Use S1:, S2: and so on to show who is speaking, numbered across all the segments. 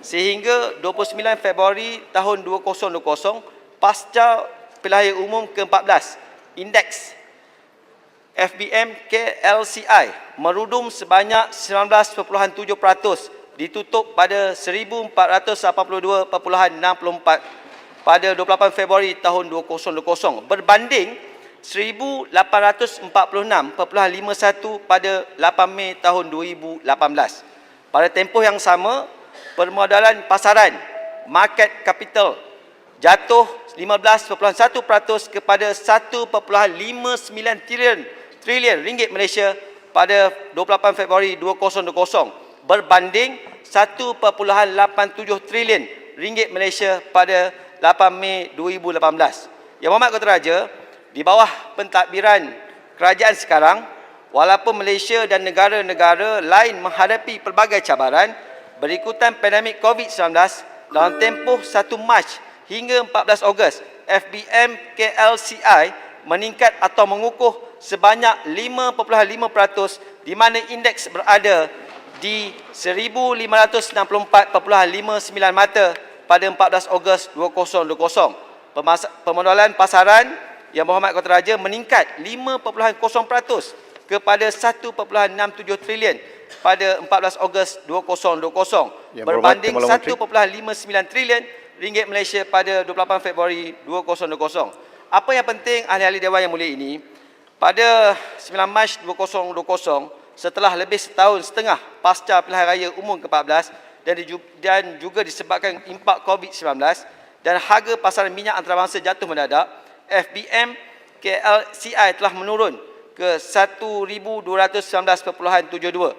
S1: sehingga 29 Februari tahun 2020 pasca pilihan umum ke-14, indeks FBM KLCI merudum sebanyak 19.7%, ditutup pada 1482.64 pada 28 Februari tahun 2020 berbanding 1846.51 pada 8 Mei tahun 2018. Pada tempoh yang sama, permodalan pasaran market capital jatuh 15.1% kepada 1.59 trilion ringgit Malaysia pada 28 Februari 2020 berbanding 1.87 trilion ringgit Malaysia pada 8 Mei 2018. Yang Berhormat Ketua Raja, di bawah pentadbiran kerajaan sekarang, walaupun Malaysia dan negara-negara lain menghadapi pelbagai cabaran berikutan pandemik COVID-19, dalam tempoh 1 Mac hingga 14 Ogos, FBM KLCI meningkat atau mengukuh sebanyak 5.5%, di mana indeks berada di 1564.59 mata pada 14 Ogos 2020. Permodalan pasaran Yang Berhormat Ketua Raja meningkat 5.0% kepada 1.67 trilion pada 14 Ogos 2020 berbanding 1.59 trilion ringgit Malaysia pada 28 Februari 2020. Apa yang penting ahli-ahli Dewan Yang Mulia ini, pada 9 Mac 2020, setelah lebih setahun setengah pasca pilihan raya umum ke-14 dan juga disebabkan impak COVID-19 dan harga pasaran minyak antarabangsa jatuh mendadak, FBM KLCI telah menurun ke 1,219.72.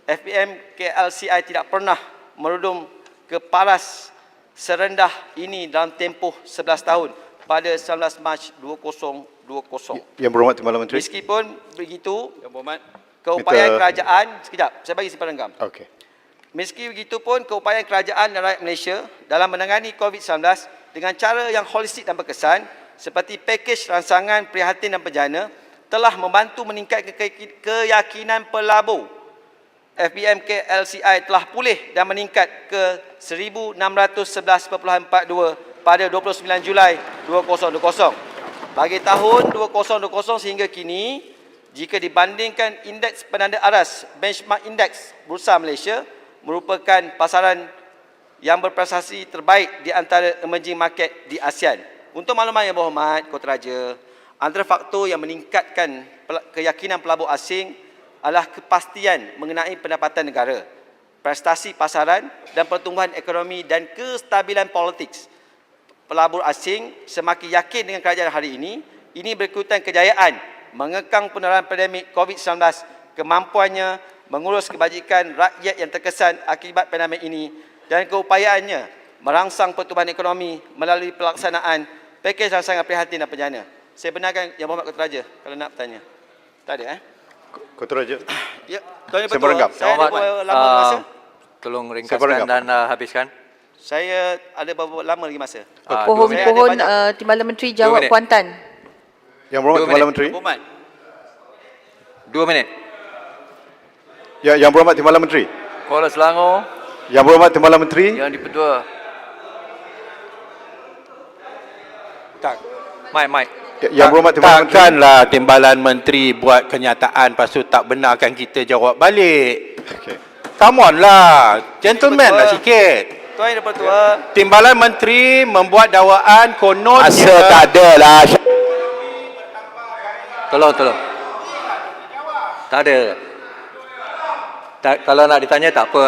S1: FBM KLCI tidak pernah merudum ke paras serendah ini dalam tempoh 11 tahun pada 19 Mac 2020.
S2: Yang Berhormat Timbalan Menteri.
S1: Meskipun begitu, Yang Berhormat, keupayaan kerajaan, sekejap, saya bagi simpan renggam.
S2: Okey.
S1: Meski begitu pun, keupayaan kerajaan dan rakyat Malaysia dalam menangani COVID-19 dengan cara yang holistik dan berkesan, seperti pakej ransangan prihatin dan bejana, telah membantu meningkatkan keyakinan pelabur. FBM KLCI telah pulih dan meningkat ke 1,611.42 pada 29 Julai 2020. Bagi tahun 2020 sehingga kini, jika dibandingkan indeks penanda aras benchmark indeks Bursa Malaysia merupakan pasaran yang berprestasi terbaik di antara emerging market di ASEAN. Untuk makluman Yang Berhormat Ketua Raja, antara faktor yang meningkatkan keyakinan pelabur asing adalah kepastian mengenai pendapatan negara, prestasi pasaran dan pertumbuhan ekonomi dan kestabilan politik. Pelabur asing semakin yakin dengan kerajaan hari ini berikutan kejayaan mengekang penularan pandemik COVID-19, kemampuannya mengurus kebajikan rakyat yang terkesan akibat pandemik ini dan keupayaannya merangsang pertumbuhan ekonomi melalui pelaksanaan pakej ransangan prihatin dan bejana. Saya benarkan Yang Berhormat Ketua Raja kalau nak bertanya. Tak ada
S2: Ketua Raja.
S1: Ya, Tuan
S2: Saya berenggam.
S1: Saya ada berapa lama masa?
S3: Tolong ringkaskan dan habiskan.
S1: Saya ada berapa lama lagi masa?
S4: Pohon Timbalan Menteri jawab Kuantan.
S2: Yang Berhormat Timbalan Menteri.
S3: 2 minit.
S2: Ya, Yang Berhormat Timbalan Menteri.
S3: Kuala Selangor.
S2: Yang Berhormat Timbalan Menteri.
S3: Yang di-Pertua. Tak. Mike.
S2: Yang Berhormat Timbalan Menteri.
S5: Takkanlah Timbalan Menteri buat kenyataan lepas tu tak benarkan kita jawab balik.
S2: Okey.
S5: Come on lah. Gentleman lah sikit.
S1: Tuan Yang Dipertua.
S5: Timbalan Menteri membuat dakwaan kononnya.
S6: Masa tak ada lah.
S3: Tolong. Tak ada. Kalau nak ditanya tak apa.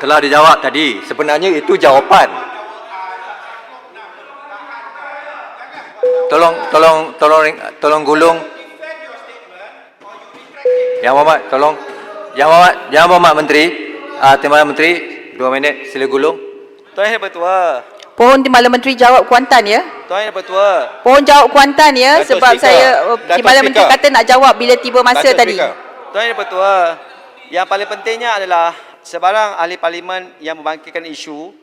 S3: Telah dijawab tadi. Sebenarnya itu jawapan. Tolong gulung. Yang Berhormat, tolong. Yang Berhormat Menteri, Timbalan Menteri, 2 minit, sila gulung.
S1: Tuan Yang Dipertua.
S4: Pohon Timbalan Menteri jawab Kuantan ya.
S1: Tuan Yang Dipertua.
S4: Pohon jawab Kuantan ya.
S5: Datuk
S4: Sebab
S5: Speaker.
S4: saya
S5: Datuk
S4: Timbalan Menteri
S5: Speaker.
S4: kata nak jawab bila tiba masa
S5: Datuk
S4: tadi.
S5: Speaker.
S1: Tuan Yang Dipertua. Yang paling pentingnya adalah sebarang ahli parlimen yang membangkitkan isu,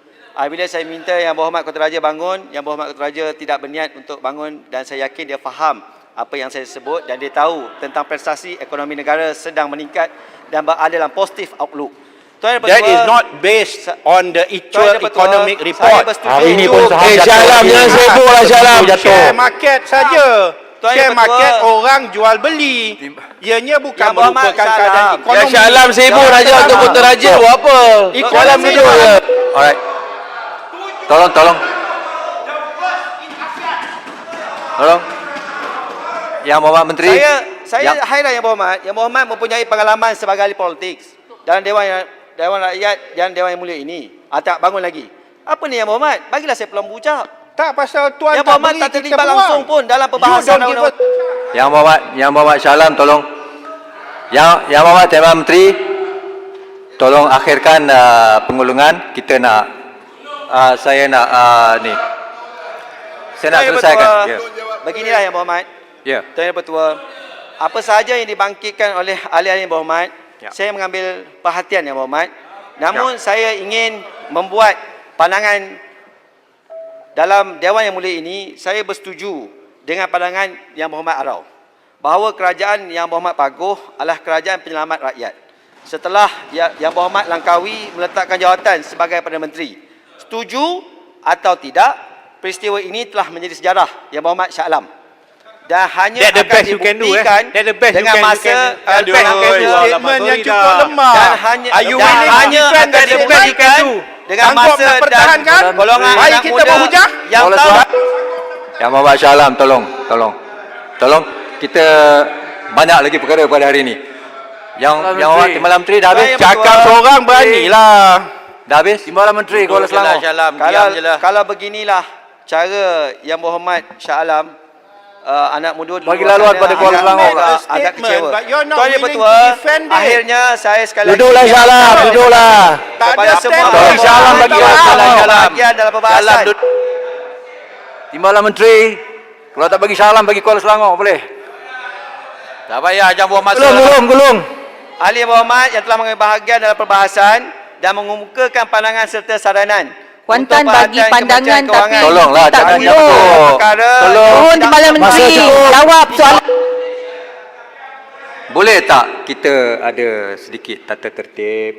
S1: bila saya minta Yang Berhormat Ketua Raja bangun, Yang Berhormat Ketua Raja tidak berniat untuk bangun dan saya yakin dia faham apa yang saya sebut dan dia tahu tentang prestasi ekonomi negara sedang meningkat dan berada dalam positif outlook. Tuan Yang
S5: That
S1: Pertua,
S5: is not based on the
S1: Tuan
S5: actual
S1: Yang Pertua,
S5: economic
S1: saya
S5: report.
S1: bersetuju.
S6: Hari ini pun saham jatuh.
S7: Shah Alam, jangan sibuk lah Shah Alam.
S5: Share market saja.
S1: Tuan
S5: Share
S1: Yang
S5: market
S1: Pertua.
S5: orang jual beli. Ianya bukan
S1: Yang Berhormat
S5: merupakan
S1: Shah
S5: keadaan
S1: Alam.
S5: ekonomi.
S7: Ya Shah Alam sibuk Raja untuk Kota Raja buat apa? Shah Alam duduk je.
S3: Alright. Tolong. Yang Berhormat Menteri.
S1: Saya highlight Yang Berhormat mempunyai pengalaman sebagai ahli politik dalam Dewan Rakyat dan Dewan Yang Mulia ini. Tak bangun lagi. Apa ni Yang Berhormat? Bagilah saya peluang bujak.
S5: Tak pasal tuan
S1: Yang
S5: tak
S1: Berhormat
S5: beri
S1: tak
S5: kita
S1: terlibat
S5: peluang.
S1: langsung pun dalam perbahasan
S5: You don't give
S1: undang-undang.
S5: us-
S3: Yang Berhormat Shah Alam tolong. Yang Berhormat Timbalan Menteri, tolong akhirkan pengulungan. Kita nak saya nak ni. Saya nak
S1: Tuan Yang
S3: selesaikan.
S1: Pertua,
S3: Ya.
S1: Beginilah Yang Berhormat.
S3: Ya.
S1: Tuan Yang Pertua, apa sahaja yang dibangkitkan oleh ahli-ahli Yang Berhormat,
S3: Ya.
S1: saya mengambil perhatian Yang Berhormat. Namun saya ingin membuat pandangan dalam Dewan Yang Mulia ini, saya bersetuju dengan pandangan Yang Berhormat Arau bahawa kerajaan Yang Berhormat Paguh adalah kerajaan penyelamat rakyat. Setelah Yang Berhormat Langkawi meletakkan jawatan sebagai Perdana Menteri, setuju atau tidak, peristiwa ini telah menjadi sejarah Yang Berhormat Shah Alam. Dan hanya
S5: That the
S1: akan
S5: best you can do,
S1: dibuktikan
S5: That the best
S1: dengan
S5: you can
S1: masa
S5: Aduh, statement yang cukup lemah.
S1: dan hanya
S5: Are you
S1: dan
S5: willing to
S1: hanya
S5: defend
S1: akan
S5: that the best you can
S1: dibuktikan
S5: do?
S1: dengan
S5: Sanggup
S1: masa
S5: nak
S1: dan
S5: pertahankan?
S1: golongan
S5: Mari
S1: anak
S5: kita
S1: muda
S5: berhujah.
S1: yang
S3: Boleh,
S1: tahu
S3: Tuan. Yang Berhormat Shah Alam tolong. Kita banyak lagi perkara pada hari ini. Yang Berhormat Timbalan Menteri dah habis.
S1: Tuan Yang
S5: Cakap
S1: Pertua.
S5: seorang beranilah.
S3: Dah habis.
S7: Timbalan Menteri Kuala Selangor.
S1: Kalau beginilah cara Yang Berhormat Shah Alam, anak muda di
S7: Bagi
S1: luar
S7: laluan
S1: sana
S7: pada Kuala Selangor.
S1: agak
S5: Statement,
S1: kecewa.
S5: but you're not
S1: Tuan Yang
S5: willing
S1: Pertua,
S5: to defend it.
S1: akhirnya saya sekali lagi
S7: Duduklah Shah Alam, duduklah.
S5: Tak
S1: kepada
S5: ada
S1: semua
S5: statement.
S7: Shah Alam bagi
S1: bahagian dalam perbahasan.
S7: Timbalan Menteri, kalau tak bagi Shah Alam, bagi Kuala Selangor, boleh?
S3: Tak payah jangan buang masa.
S7: Gulung.
S1: Ahli Yang Berhormat yang telah mengambil bahagian dalam perbahasan dan mengemukakan pandangan serta saranan.
S4: Kuantan
S1: untuk
S4: bagi
S1: perhatian
S4: pandangan
S1: Kementerian
S4: tapi
S1: Kewangan.
S3: Tolonglah,
S4: tak
S3: jangan
S4: gulung.
S3: jatuh.
S1: Perkara
S4: Mohon Timbalan Menteri jawab soalan.
S3: Boleh tak kita ada sedikit tata tertib?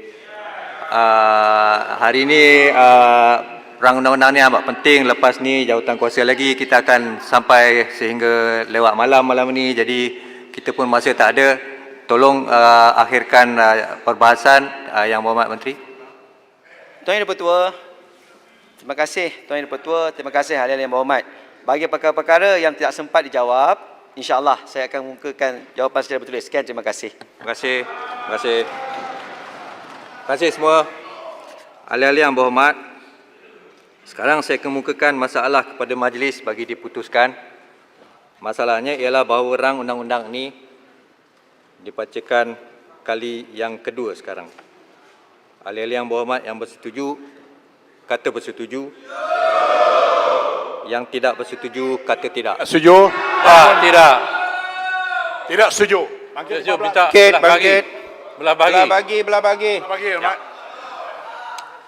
S3: Hari ini rang undang-undang ni amat penting. Lepas ni jawatan kuasa lagi kita akan sampai sehingga lewat malam ni. Jadi kita pun masa tak ada. Tolong akhirkan perbahasan Yang Berhormat Menteri.
S1: Tuan Yang Pertua, terima kasih Tuan Yang Pertua, terima kasih ahli-ahli Yang Berhormat. Bagi perkara-perkara yang tidak sempat dijawab, insya-Allah saya akan mengumumkan jawapan secara bertulis. Sekian, terima kasih.
S3: Terima kasih semua ahli-ahli Yang Berhormat. Sekarang saya kemukakan masalah kepada majlis bagi diputuskan. Masalahnya ialah bahawa rang undang-undang ini dibacakan kali yang kedua sekarang. Ahli-ahli Yang Berhormat yang bersetuju kata bersetuju. Yang tidak bersetuju kata tidak.
S2: Setuju?
S5: Tidak.
S2: Tidak setuju.
S5: Minta bangkit. Belah bagi.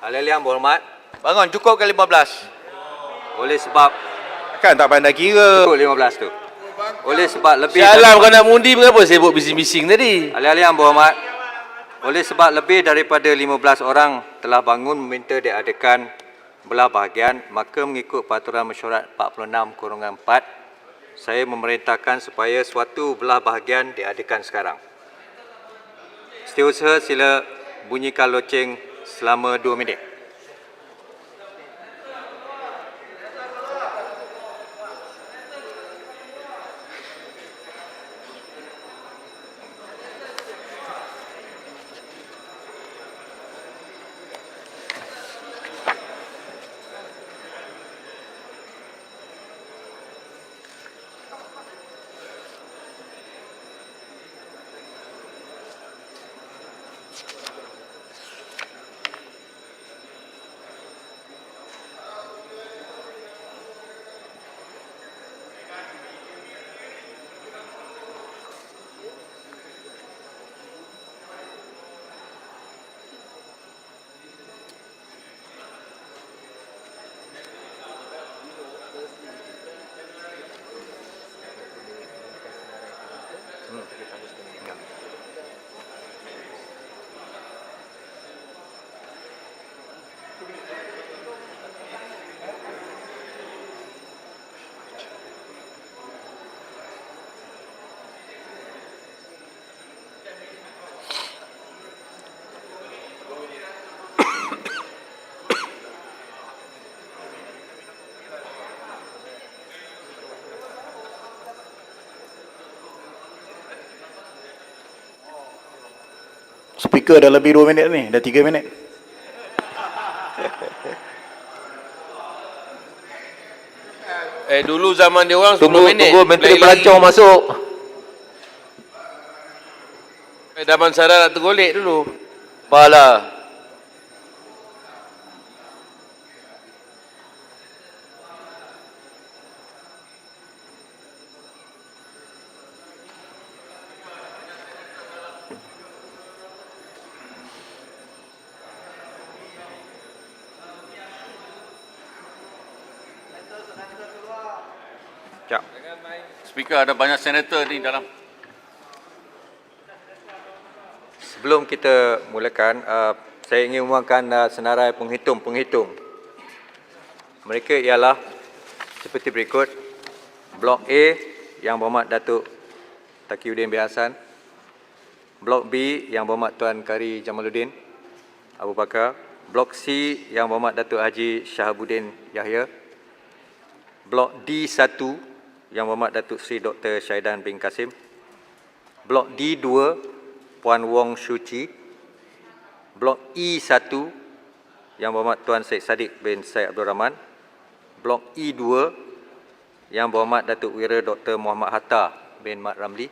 S3: Ahli-ahli Yang Berhormat, bangun cukup ke 15? Oleh sebab
S5: Kan tak pandai kira.
S3: cukup 15 tu. Oleh sebab lebih
S7: Shah Alam kau nak mundi mengapa sibuk bising-bising tadi?
S3: Ahli-ahli Yang Berhormat, oleh sebab lebih daripada 15 orang telah bangun meminta diadakan belah bahagian, maka mengikut Peraturan Mesyuarat 46/4, saya memerintahkan supaya suatu belah bahagian diadakan sekarang. Setiausaha sila bunyikan loceng selama 2 minit.
S2: Speaker dah lebih 2 minit ni, dah 3 minit.
S6: Dulu zaman dia orang 10
S7: Tunggu,
S6: minit.
S7: tunggu Menteri
S6: Lagi-
S7: Pelancong masuk.
S6: Daman Sarah nak tergolek dulu.
S7: Apalah.
S3: Sekejap.
S6: Speaker, ada banyak senator ni dalam.
S3: Sebelum kita mulakan, saya ingin umumkan senarai penghitung. Mereka ialah seperti berikut. Blok A Yang Berhormat Datuk Taqiyuddin bin Hassan. Blok B Yang Berhormat Tuan Kari Jamaluddin Abu Bakar. Blok C Yang Berhormat Datuk Haji Shahabuddin Yahya. Blok D1 Yang Berhormat Datuk Seri Dr. Syahidan bin Kasim. Blok D2 Puan Wong Shu-Chi. Blok E1 Yang Berhormat Tuan Syed Saddiq bin Syed Abdul Rahman. Blok E2 Yang Berhormat Datuk Wira Dr. Muhammad Hatta bin Mat Ramli.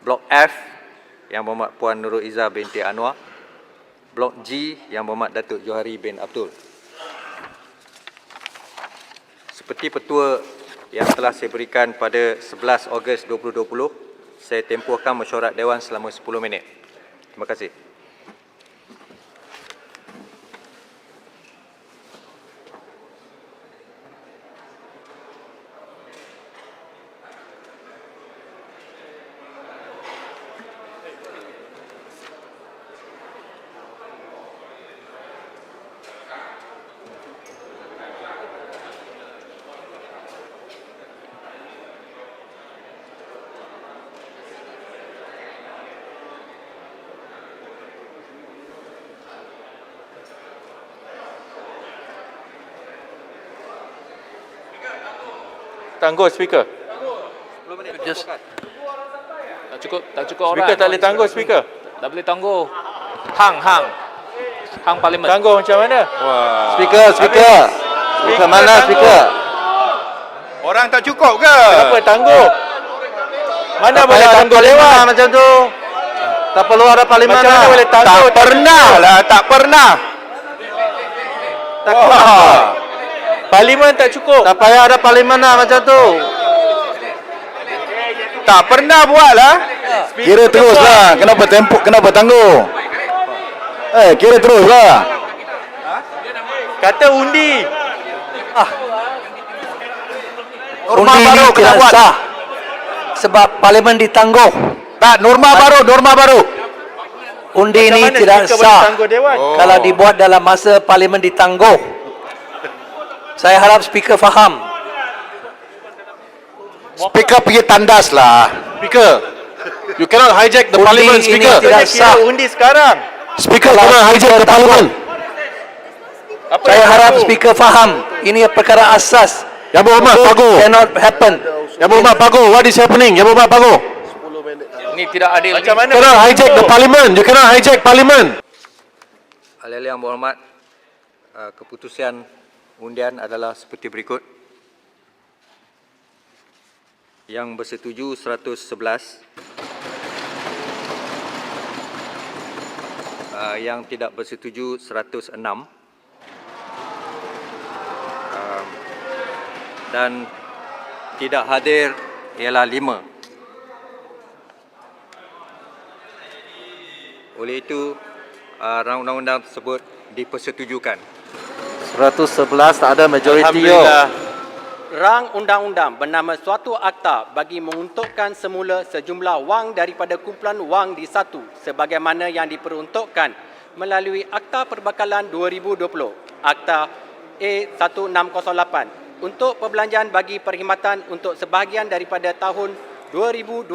S3: Blok F Yang Berhormat Puan Nurul Izzah binti Anwar. Blok G Yang Berhormat Datuk Johari bin Abdul. Seperti petua yang telah saya berikan pada 11 Ogos 2020, saya tempohkan mesyuarat Dewan selama 10 minit. Terima kasih.
S5: Tangguh speaker.
S7: Just
S8: Tak cukup orang.
S5: Speaker tak boleh tangguh speaker.
S8: Tak boleh tangguh. Hang parlimen.
S5: Tangguh macam mana?
S7: speaker. Speaker mana speaker?
S5: Orang tak cukup ke? Kenapa
S7: tangguh?
S5: Mana
S7: Tak
S5: boleh
S7: payah ada
S5: tangguh
S7: parlimen
S5: lewat?
S7: lah macam tu. Tak perlu ada parlimen
S5: Macam
S7: lah.
S5: mana boleh tangguh?
S7: Tak pernah lah, tak pernah.
S5: Wah. Parlimen tak cukup.
S7: Tak payah ada parlimen lah macam tu.
S5: Tak pernah buat lah.
S2: Kira terus lah, kenapa tangguh? Kira terus lah.
S5: Kata undi.
S7: Norma
S4: Undi
S7: baru
S4: ini
S7: kena
S4: tidak
S7: buat.
S4: sah sebab parlimen ditangguh.
S7: Tak, norma baru.
S4: Undi ini
S5: Macam mana
S4: tidak
S5: speaker boleh
S4: sah
S5: tangguh Dewan?
S4: kalau dibuat dalam masa parlimen ditangguh. Saya harap speaker faham.
S2: Speaker pergi tandas lah.
S7: Speaker, you cannot hijack the
S4: Undi
S7: parliament,
S4: ini
S7: speaker.
S4: tidak
S5: Kira
S4: sah.
S5: undi sekarang.
S2: Speaker cannot hijack the parliament.
S5: Apa
S4: Saya
S5: yang
S4: harap
S5: tangguh?
S4: speaker faham. Ini perkara asas.
S2: Yang Berhormat Pago.
S4: Cannot happen.
S2: Yang Berhormat Pago, what is happening? Yang Berhormat Pago.
S8: Ini tidak adil.
S5: Macam mana?
S2: You cannot hijack the parliament. You cannot hijack parliament.
S3: Ahli-ahli yang berhormat, keputusan undian adalah seperti berikut. Yang bersetuju 111, yang tidak bersetuju 106, dan tidak hadir ialah 5. Oleh itu, rang undang-undang tersebut dipersetujukan.
S7: 111 tak ada majoriti.
S5: Alhamdulillah.
S9: Rang undang-undang bernama suatu akta bagi menguntukkan semula sejumlah wang daripada kumpulan wang di satu sebagaimana yang diperuntukkan melalui Akta Perbekalan 2020, Akta A1608 untuk perbelanjaan bagi perkhidmatan untuk sebahagian daripada tahun 2020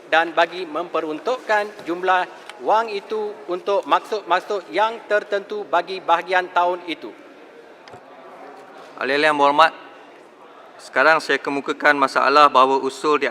S9: dan bagi memperuntukkan jumlah wang itu untuk maksud-maksud yang tertentu bagi bahagian tahun itu.
S3: Ahli-ahli yang berhormat, sekarang saya kemukakan masalah bahawa usul di